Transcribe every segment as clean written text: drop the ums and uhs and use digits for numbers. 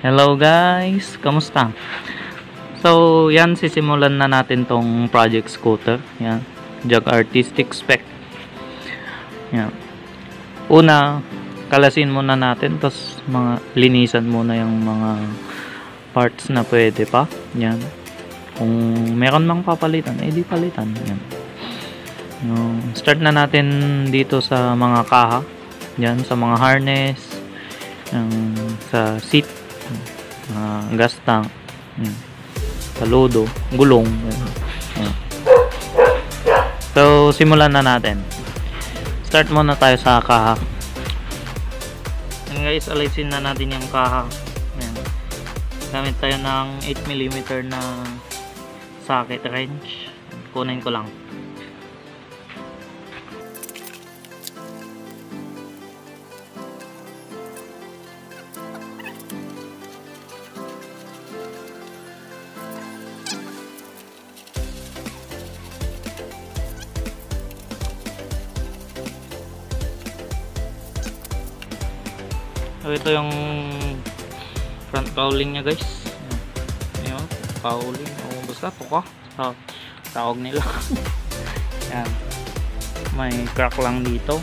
Hello guys, kamusta? So, yan, sisimulan na natin tong project scooter. Yan, Jog Artistic Spec. Yan. Una, kalasin muna natin, tapos linisan muna yung mga parts na pwede pa. Yan. Kung meron mang papalitan, di palitan. Yan. Start na natin dito sa mga kaha. Yan, sa mga harness, sa seat, gas tank, saludo, gulong. So, simulan na natin. Start muna tayo sa kaha. Yan guys, alisin na natin yung kaha. Yan. Gamit tayo ng 8mm na socket wrench. Kunin ko lang. So, ito yung front cowling nya guys. Ayan, cowling. O, basta tuka. Tawag nila. Yan. May crack lang dito.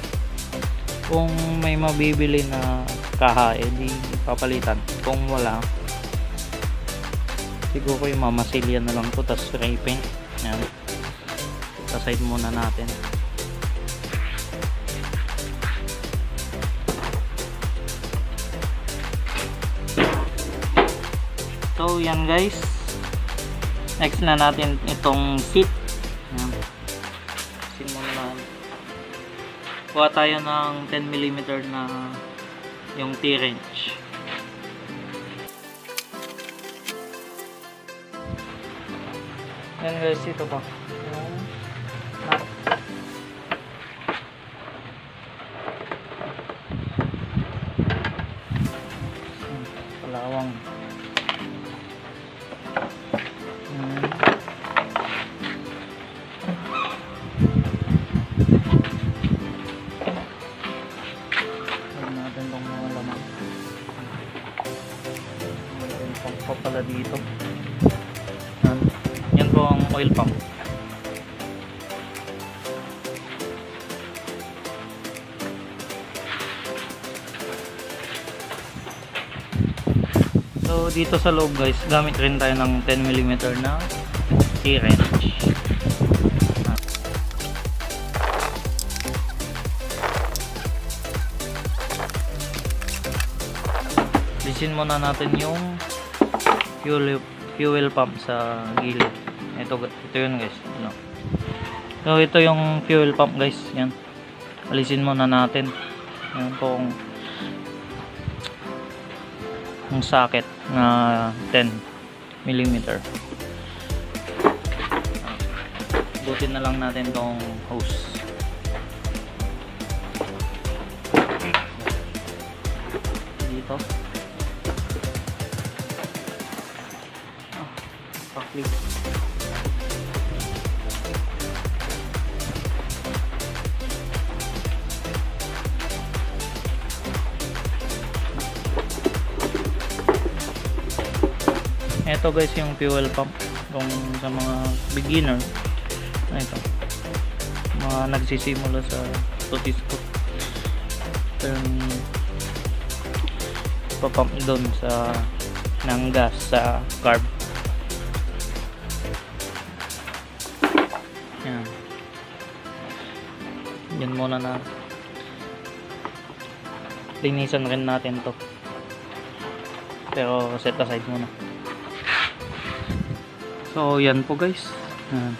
Kung may mabibili na kaha, di papalitan. Kung wala, siguro yung mamasilya na lang to, tas spray paint. Yan. Sa-side muna natin. So yan guys, next na natin itong seat. Simulan. Kuha tayo ng 10mm na yung T-wrench. Yan guys, ito pa yung palawang. Pa pala dito. Yan po ang oil pump. So dito sa loob guys, gamit rin tayo ng 10mm na T-wrench. Lisin muna natin yung fuel pump sa gilid. Ito yun guys. So ito yung fuel pump guys. Yan. Alisin muna natin. Yan po yung socket na 10mm. Butin na lang natin tong hose. Dito. Paklik. Ito guys yung fuel pump kung sa mga beginner. Ito. Mga nagsisimula sa tutisco. Ito yung papump doon sa ng gas sa carb. Yan. Yan muna na. Linisan rin natin to. Pero set aside muna. So yan po guys. Yan.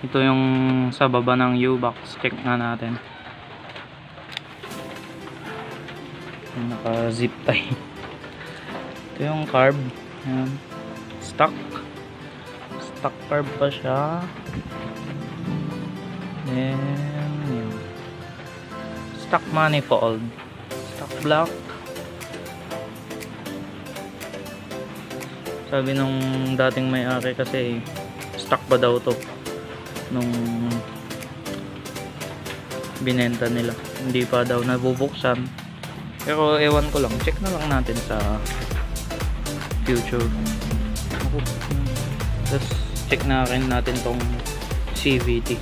Ito yung sa baba ng U-box. Check na natin. Naka-zip tie. Ito yung carb. Yan. Stock carb pa siya. Then yun. Stock manifold, stock block. Sabi nung dating may-ari kasi stock pa daw to nung binenta nila, hindi pa daw nabubuksan. Pero ewan ko lang, check na lang natin sa future. Tapos check na rin natin tong CVT.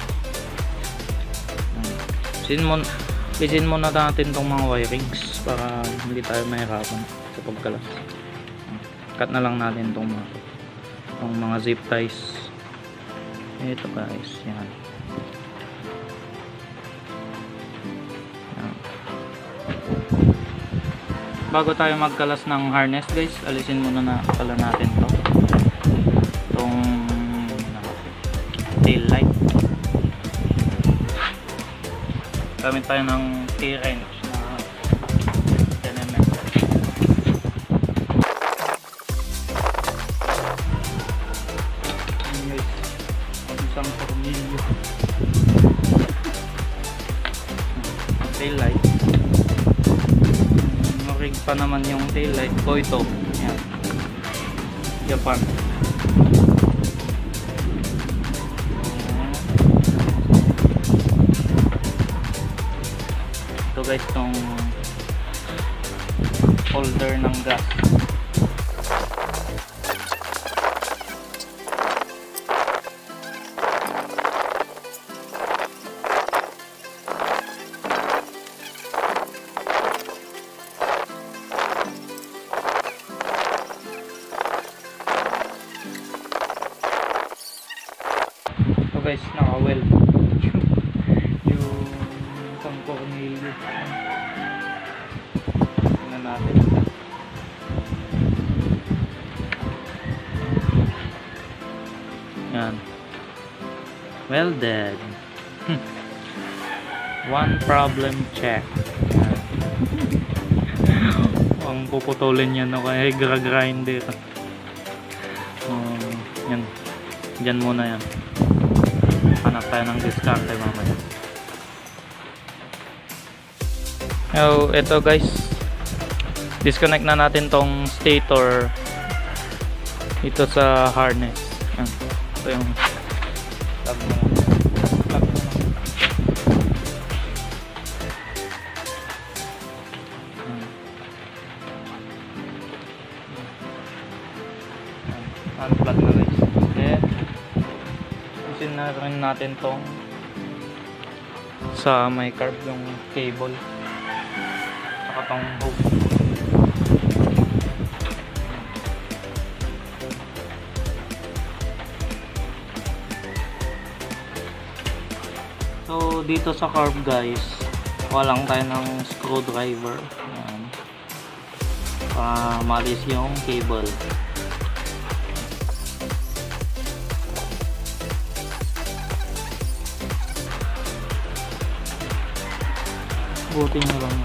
Lisin muna natin tong mga wirings para hindi tayo mahirapan sa pagkalas. Cut na lang natin tong mga zip ties. Ito guys, yan. Bago tayo magkalas ng harness guys, alisin muna na pala natin itong tail light. Gamit tayo ng T-wrench na 10mm. Isang tornilyo. Tail light. Rig pa naman yung tail light ko ito. Yan. Japan. Ito guys, tong holder ng gas. Guys, naka-weld yung isang tornilyo. Tingnan natin. Yan, welded. One problem check. Ang puputulin yan ako ay grinder. Yan, dyan muna yan. Hanap tayo ng diskarte mamaya. So, ito guys, disconnect na natin tong stator ito sa harness. Yan. Ito yung plug na. Unplug na guys. Then isin na rin natin tong sa may carb yung cable saka tong hook. So dito sa carb guys, walang tayo ng screwdriver. Ayan. Para malis yung cable. Butin nyo lang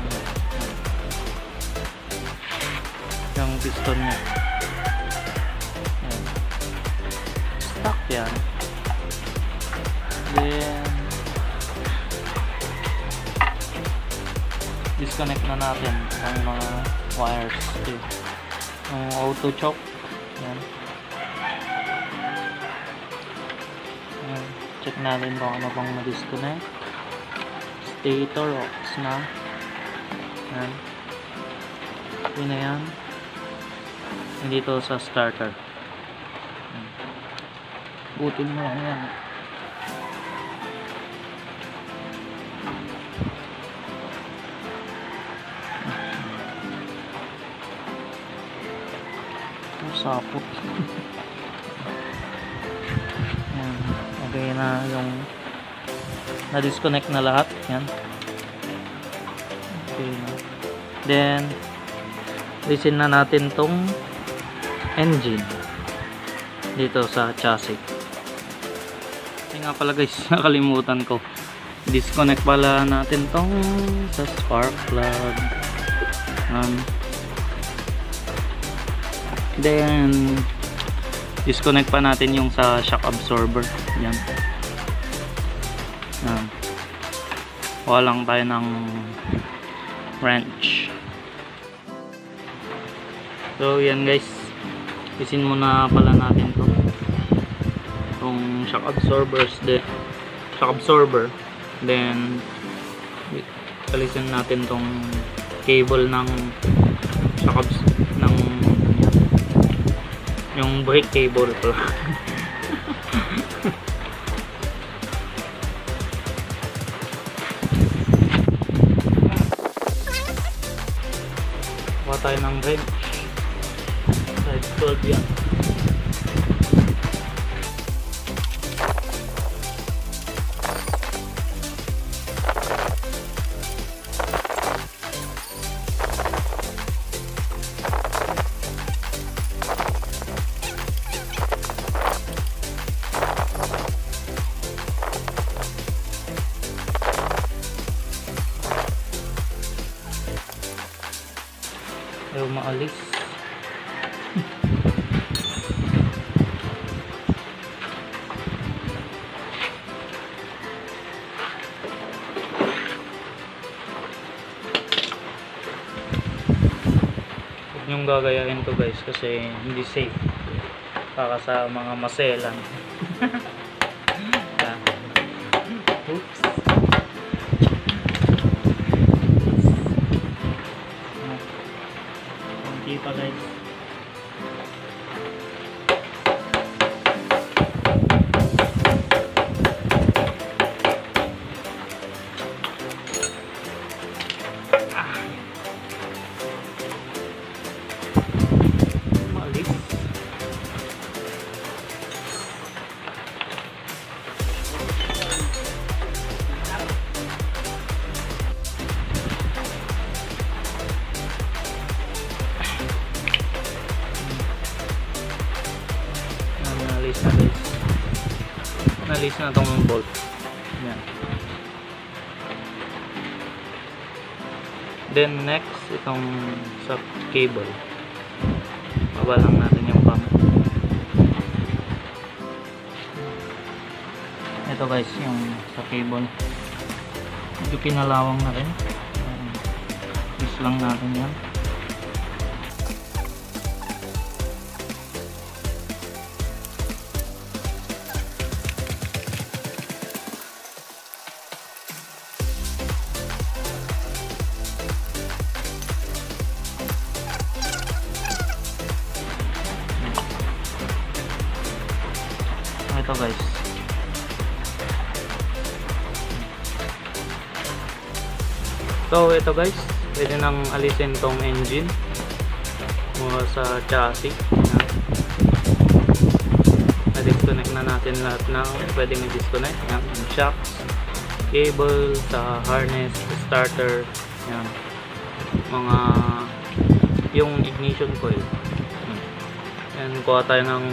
yung piston nya. Ayan. Stuck yan. Then disconnect na natin ang mga wires yung auto choke. Ayan. Ayan. Check natin kung ano pang na-disconnect. Stator ox na. Yan. Yun na yan. Dito sa starter. Yan. Butin mo lang yan. Sapot. Yan. Okay na yung na-disconnect na lahat. Yan. Okay. Then lisin na natin tong engine dito sa chassis. Ay nga pala guys, nakalimutan ko. Disconnect pala natin tong sa spark plug. Then disconnect pa natin yung sa shock absorber. Yan. Walang tayo ng wrench. So yan guys, isin muna pala natin to itong shock absorber, then alisin natin tong cable ng shock Yung brake cable pala. Kuha tayo ng wrench. Size 12 yan. Ayaw maalis. Huwag niyong gagayahin to guys kasi hindi safe para sa mga maselan. Oops. Hindi pa guys. Malis. Nalis na itong bolt. Yan. Then next, itong sa cable. Baba lang natin yung pump. Ito guys, yung sa cable. Medyo pinalawang na rin. Twist lang natin yan. Ito guys, so ito guys, pwede nang alisin tong engine mula sa chassis. Na-disconnect na natin lahat ng pwedeng i-disconnect. Yan, yung shocks, cable, sa harness, starter, yan, mga yung ignition coil. Yan, kuha tayo ng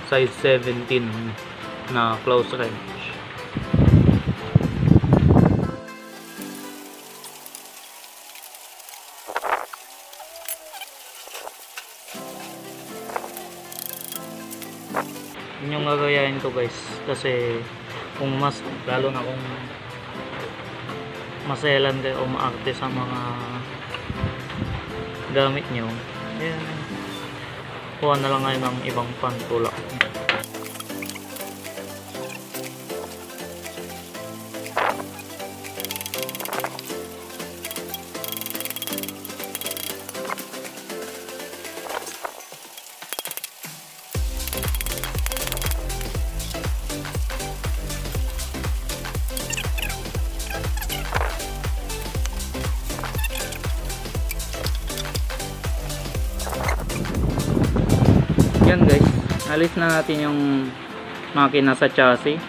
size 17 na close wrench. Yun yung gagayahin ko guys, kasi kung mas lalo na kung maselan kayo o maarte sa mga gamit nyo, ayan, kuha na lang kayo ng ibang pantulak. Yan guys, alis na natin yung makina sa chassis.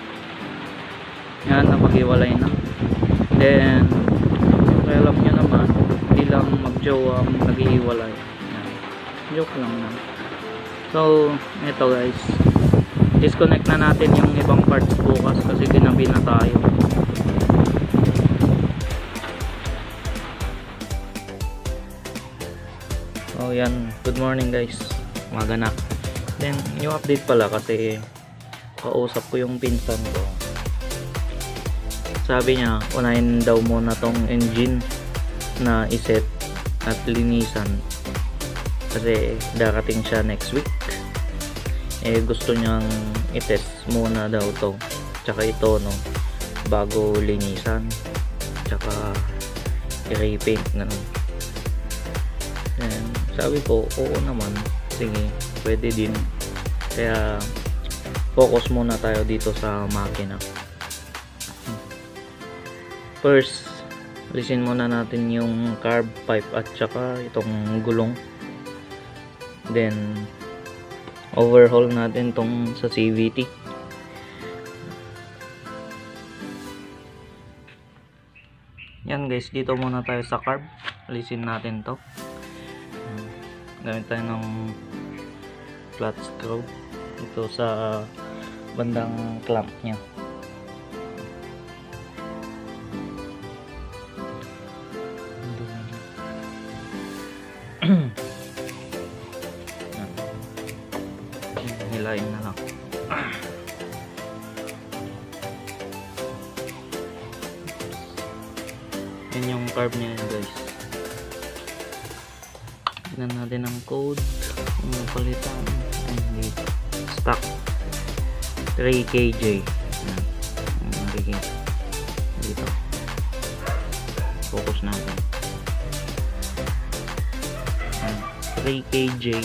Yan, napag-iwalay na. Then alam nyo naman, hindi lang mag-jowa ang nag-iiwalay. Joke lang na. So ito guys, disconnect na natin yung ibang parts bukas kasi ginabi na tayo. So yan, good morning guys, umaga na. Then yung update pala kasi kausap ko yung pinsan ko. Sabi niya unahin daw muna tong engine na iset at linisan kasi darating siya next week. Gusto niyang itest muna daw to tsaka ito no, bago linisan tsaka i-repaint ganun. And sabi ko oo naman, sige, pwede din. Kaya focus muna tayo dito sa makina. First, alisin muna natin yung carb pipe at saka itong gulong. Then overhaul natin tong sa CVT. Yan guys, dito muna tayo sa carb. Alisin natin to. Gamit tayo ng flat screw ito sa bandang clamp nya. Hilain na lang. Yan yung carb niya guys. Tignan natin ang code. Yung napalitan. Ay, stock 3 kg. Yan. Dito. Focus natin. Yan. 3 kg.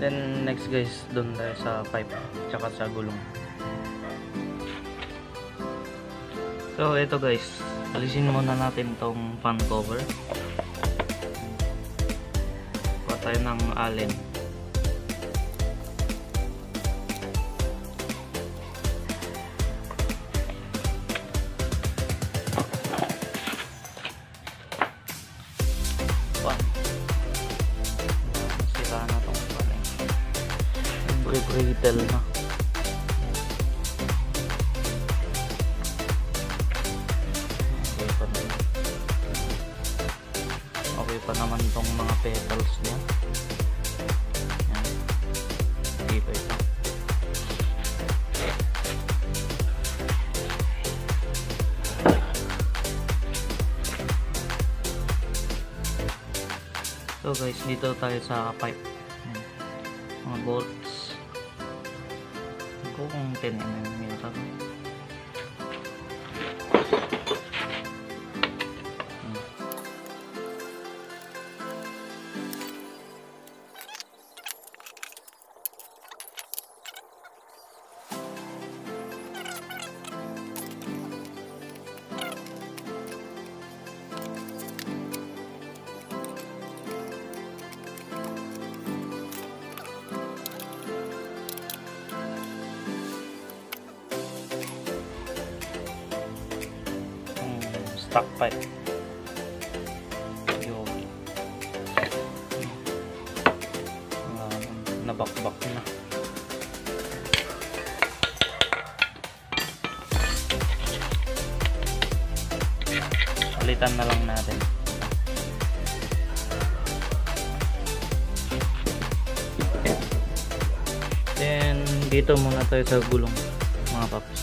Then next guys, doon tayo sa pipe tsaka sa gulong. So ito guys, alisin muna natin tong fan cover. Kuha tayo ng allen. Sira na tong fan eh. Brittle na. Okay pa naman tong mga petals niya. Yan. Hindi pa ito. So guys, dito tayo sa pipe. Yan. Mga bolts. Kung 10 mm yata. Stock pipe. Yung nabakbak na. Palitan na lang natin. Then dito muna tayo sa gulong mga paps.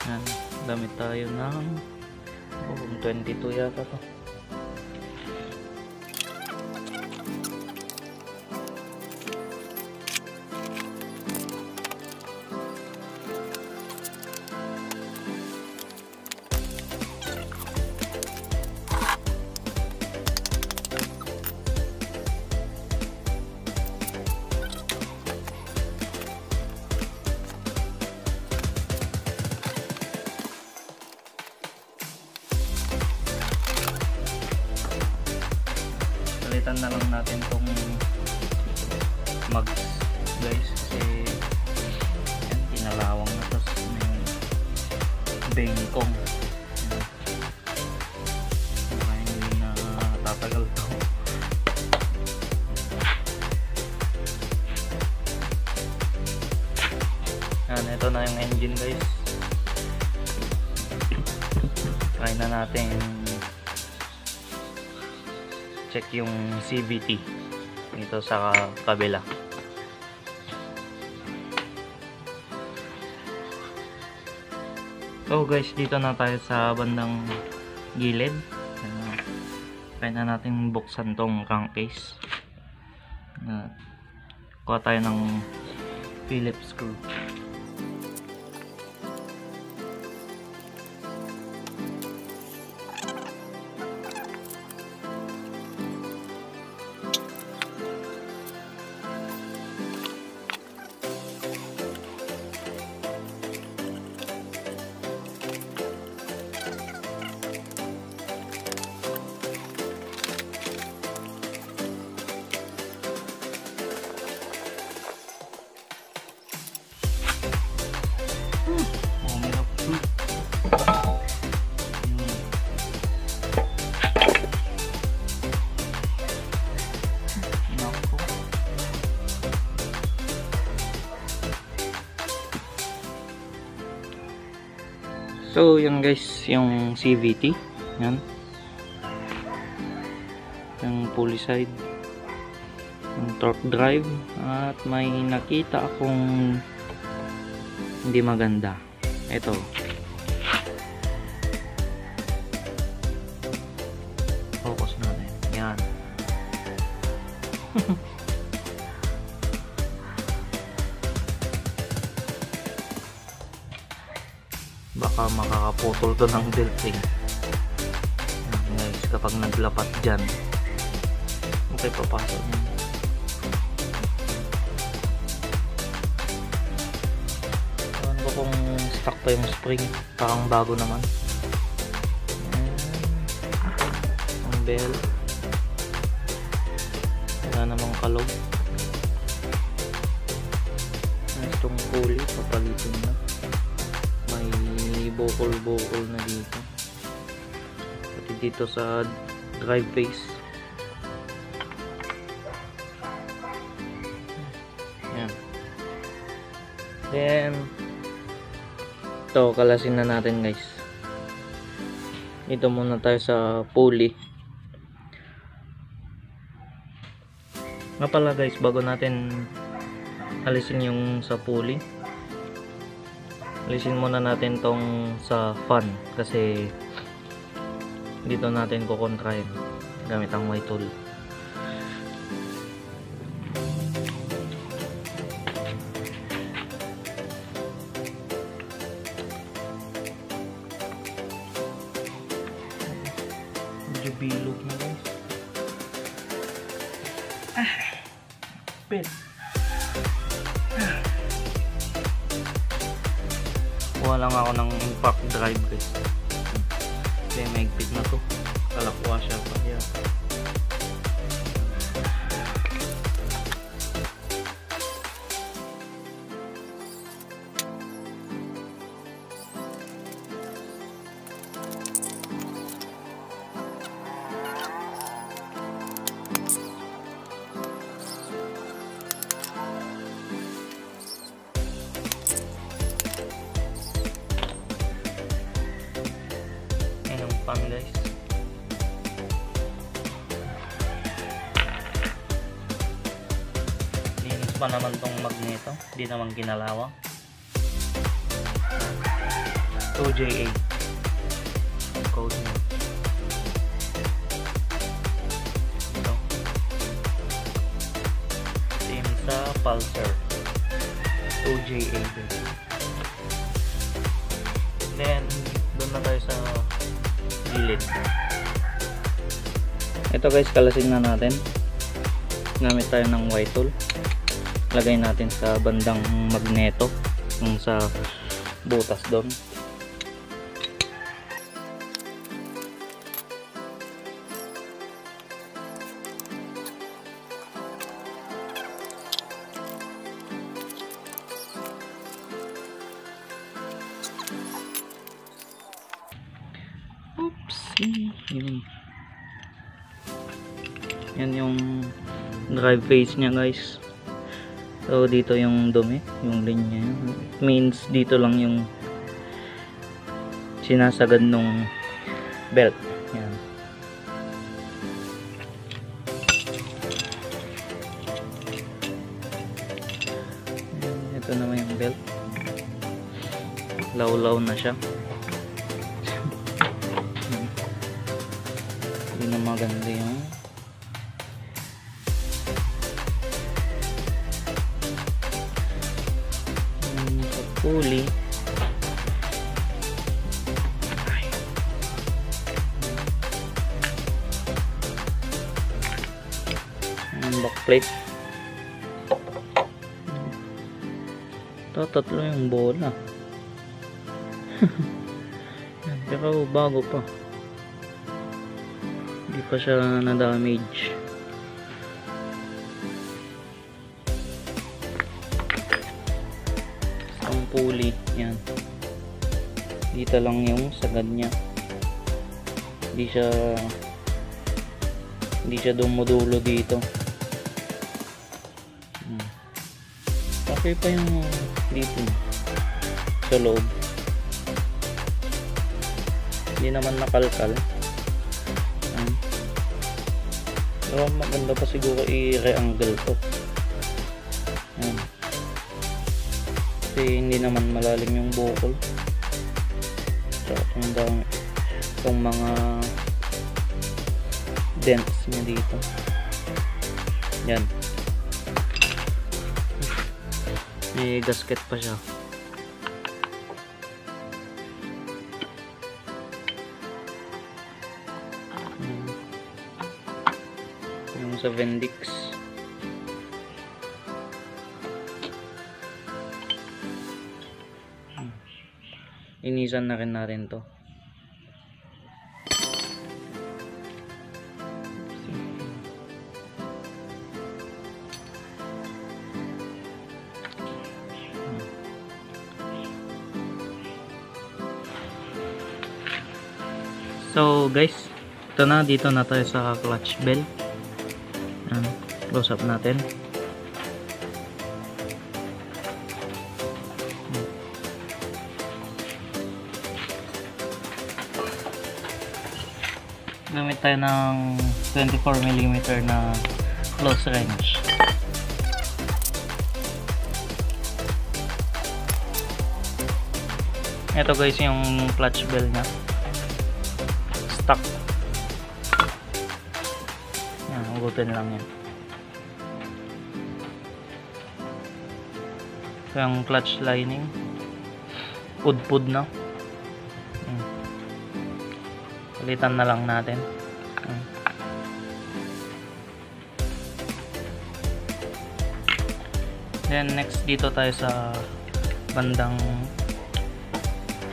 Yan, gamit tayo ng 22 yata to. Palitan na lang natin tong mags guys kasi yan, pinalawang na to yung bengkong. Hindi na tatagal to. Yan, ito na yung engine guys. Try na natin check yung CVT dito sa kabila. So guys, dito na tayo sa bandang gilid. Kaya na natin buksan tong crankcase. Kuha tayo ng Phillips screw. So yan guys, yung CVT yan, yung pulley side, yung torque drive, at may nakita akong hindi maganda. Ito, focus natin yan. Baka makakaputol to ng belting. Guys, kapag naglapat dyan, okay, papasok yan. Ewan ko kung stuck pa yung spring, parang bago naman. Ang bell, wala namang kalog. Itong pulley, papalitin na. May bukol-bukol na dito, pati dito sa drive face. Yan. Then ito, kalasin na natin guys. Ito muna tayo sa pulley. Nga pala guys, bago natin alisin yung sa pulley, alisin muna natin tong sa fan, kasi dito natin kukontrahin gamit ang white tool. Medyo bilog na guys. Pit. Kuha lang ako ng impact drive guys. Okay, maigpit na to. Kalakwa siya pa yan. Pan guys. Linis pa naman tong magneto, di naman ginalawa. 2JA code niya. Ito, same sa pulsar, 2JA. Then doon na tayo sa gilid. Ito guys, kalasin na natin. Gamit tayo ng white tool. Lagay natin sa bandang magneto, yung sa butas doon. Yun. Yan yung drive face niya guys. So dito yung dumi, yung linya, means dito lang yung sinasagad nung belt. Yan. Ito naman yung belt, law-law na siya. Hindi na maganda yung pulley. Ang backplate, tatlo yung bola. Pero bago pa, hindi pa siya na-damage. Ang pulley, yan, dito lang yung sagad niya, hindi siya dumudulo dito. Okay pa yung dito sa loob. Hindi naman nakalkal. Pero maganda pa siguro i-re-angle to. Ayan. Kasi hindi naman malalim yung bukol. So, itong mga dents niya dito. Yan. May gasket pa siya. Yung sa Vendix. Inisan na rin natin to. So guys, ito na, dito na tayo sa clutch bell. Close up natin. Gamit tayo ng 24mm na close range. Ito guys yung clutch bell nya. Stock. Yan, hugutin lang yan. Ito yung clutch lining. Pud-pud na. Palitan na lang natin. Then next dito tayo sa bandang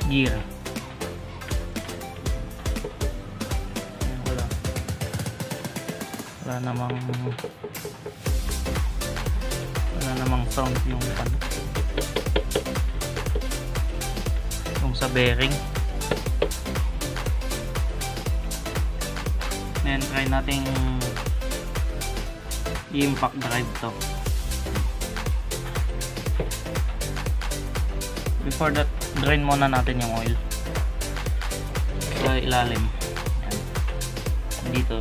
gear. Wala namang sound yung sa bearing. Then try nating i-impact drive to. Before that, drain muna natin yung oil sa ilalim. Yan. Dito.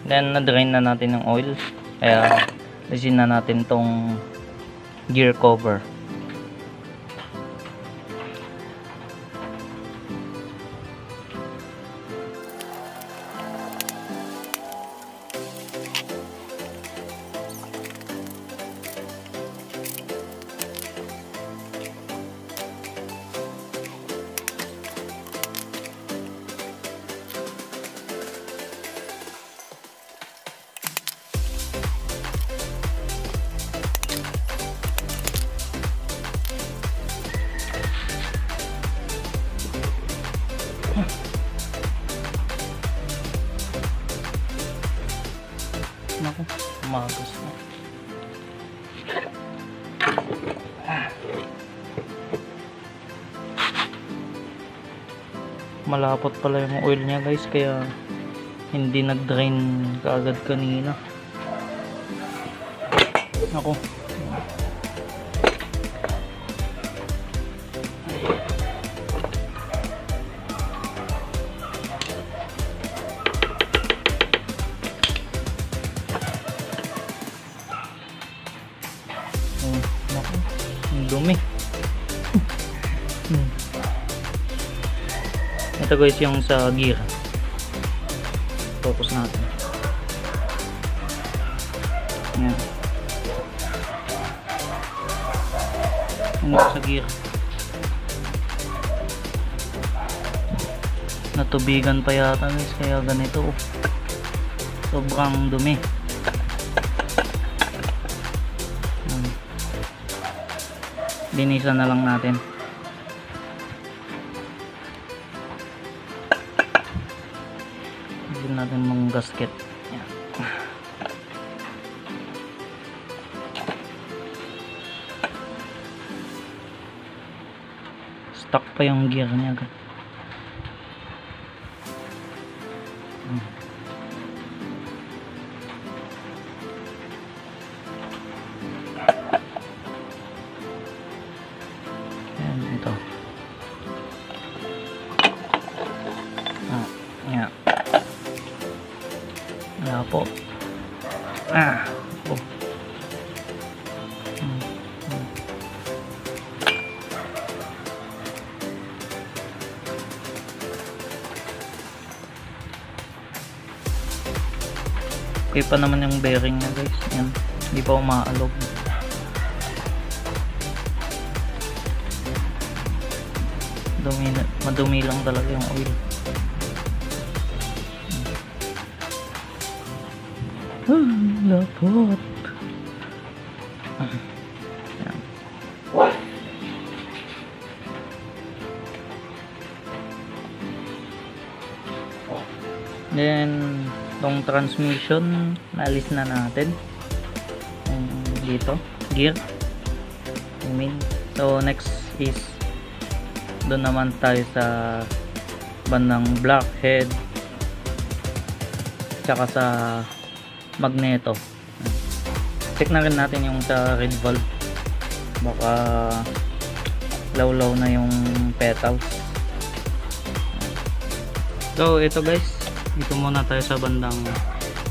Then na-drain na natin ng oil, kaya alisin na natin tong gear cover. Naku, umagas na. Malapot pala yung oil niya guys, kaya hindi nag-drain kaagad kanina. Naku. Dumi. Ito guys yung sa gear. Focus natin. Yan. Ano sa gear? Natubigan pa yata guys, kaya ganito. Sobrang dumi. Linisan na lang natin. Linisan natin mong gasket. Yan. Stuck pa yung gear niya. Ayan, ito. Ayan. Wala po. Oh. Okay pa naman yung bearing niya guys. Yan. Hindi pa umaalog. Madumi lang talaga yung oil. Lapot. Yan. Then tong transmission naalis na natin dito, gear, I mean. So next is doon naman tayo sa bandang block head tsaka sa magneto. Check na rin natin yung sa red valve, baka lawlaw na yung petals. So ito guys, dito muna tayo sa bandang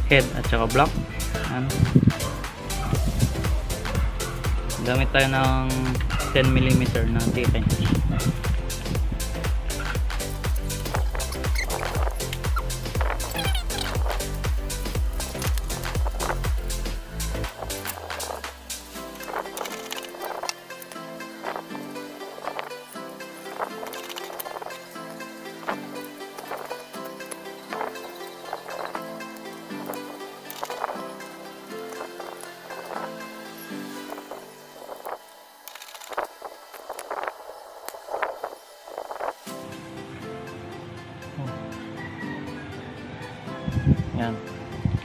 head at saka block. Gamit tayo ng 10mm na T-wrench. Yan,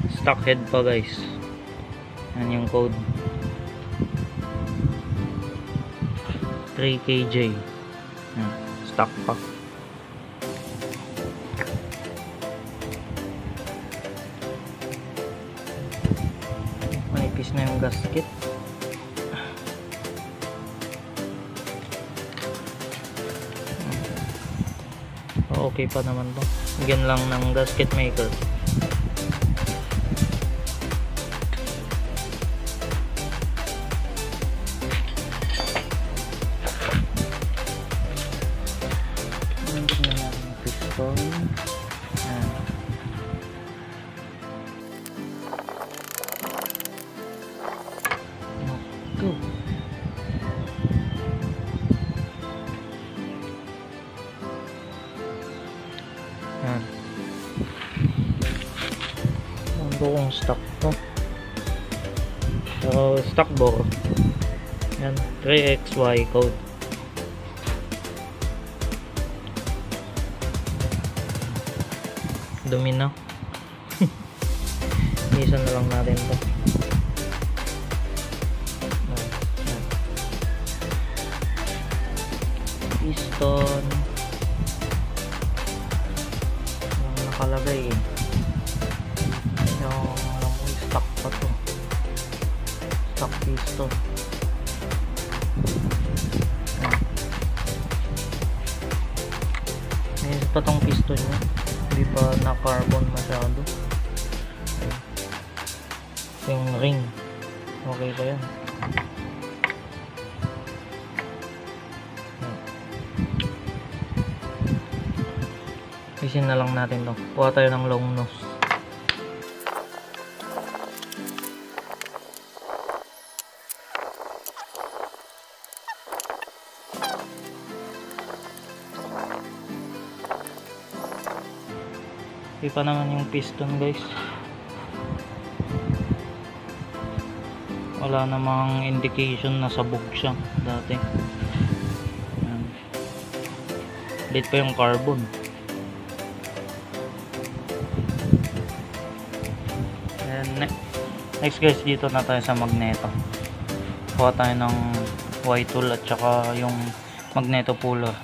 stock head pa guys. Yan yung code 3kJ. Yan, stock pa. Manipis na yung gasket. Okay pa naman to. Bigyan lang ng gasket maker. Kung stock to, so stock bore. Yan, 3XY code. Dumi na. Isa na lang natin to. Piston yung nakalagay eh. Stock pa to, stock piston. May pa tong piston niya, hindi pa na carbon masyado. Yung ring okay pa yan. Isin na lang natin to. Kuha tayo ng long nose. Okay pa naman yung piston guys. Wala namang indication na sabog siya dati. Ayan. Late pa yung carbon. And next guys, dito na tayo sa magneto. Kuha tayo ng Y tool at saka yung magneto puller.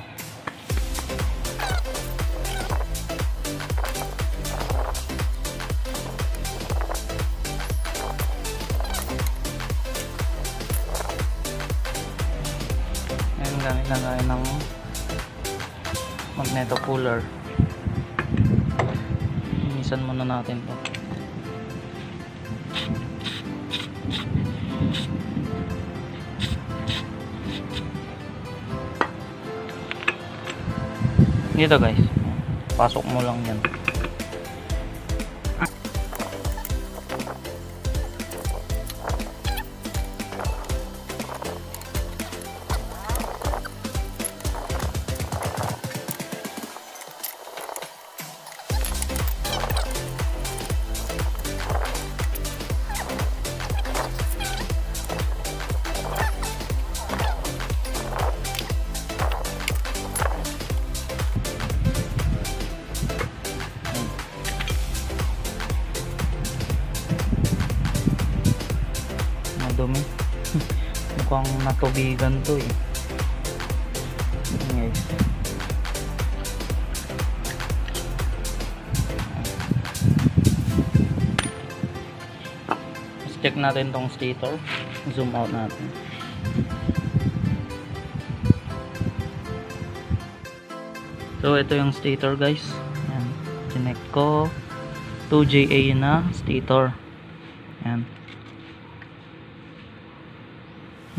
natin lagay ng magneto cooler. Linisan muna natin to. Dito guys, pasok mo lang yan. Dumi. Mukhang natubigan to eh. Guys. Let's check natin tong stator. Zoom out natin. So ito yung stator guys. Yan. Connect ko. 2JA na stator. Yan.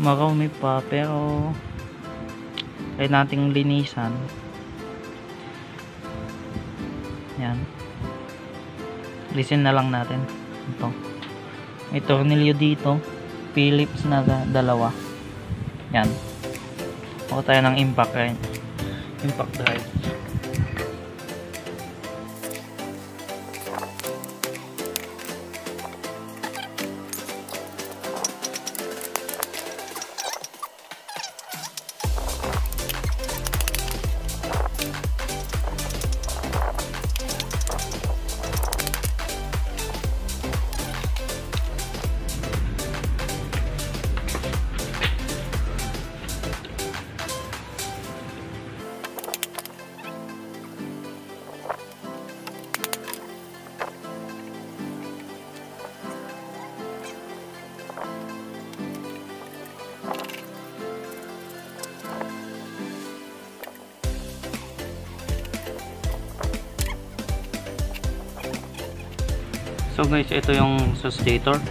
Marami pa pero kaya nating linisan. Yan. Listen na lang natin. Ito. May tornilyo dito. Phillips na dalawa. Yan. Kuha tayo ng impact right? Impact drive. So guys, ito yung sa stator.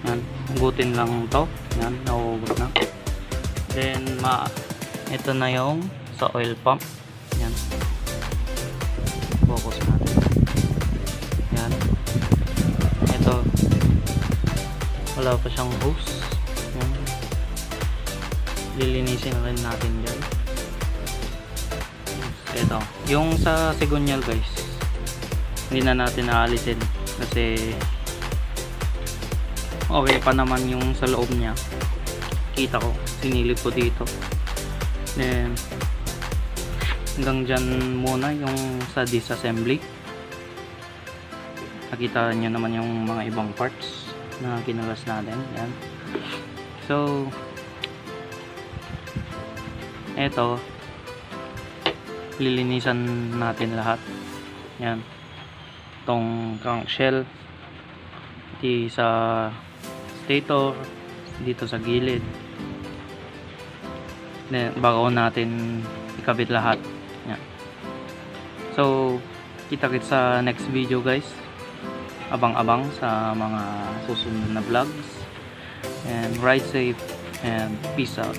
Yan, hugutin lang to. Yan, nahugot na. Then ito na yung sa oil pump. Yan. Focus natin. Yan. Ito. Wala pa siyang hose. Yan. Lilinisin na rin natin dyan. Ito. Yung sa sigunyal guys, hindi na natin naalisin. Kasi okay pa naman yung sa loob niya. Kita ko, sinilip ko dito. Then hanggang dyan muna yung sa disassembly. Nakita nyo naman yung mga ibang parts na kinalas natin. Yan. So eto, lilinisan natin lahat. Yan. Itong crankshell di sa stator, dito sa gilid. Then bago natin ikabit lahat. Yan. So kita-kits sa next video guys. Abang-abang sa mga susunod na vlogs. And ride safe and peace out.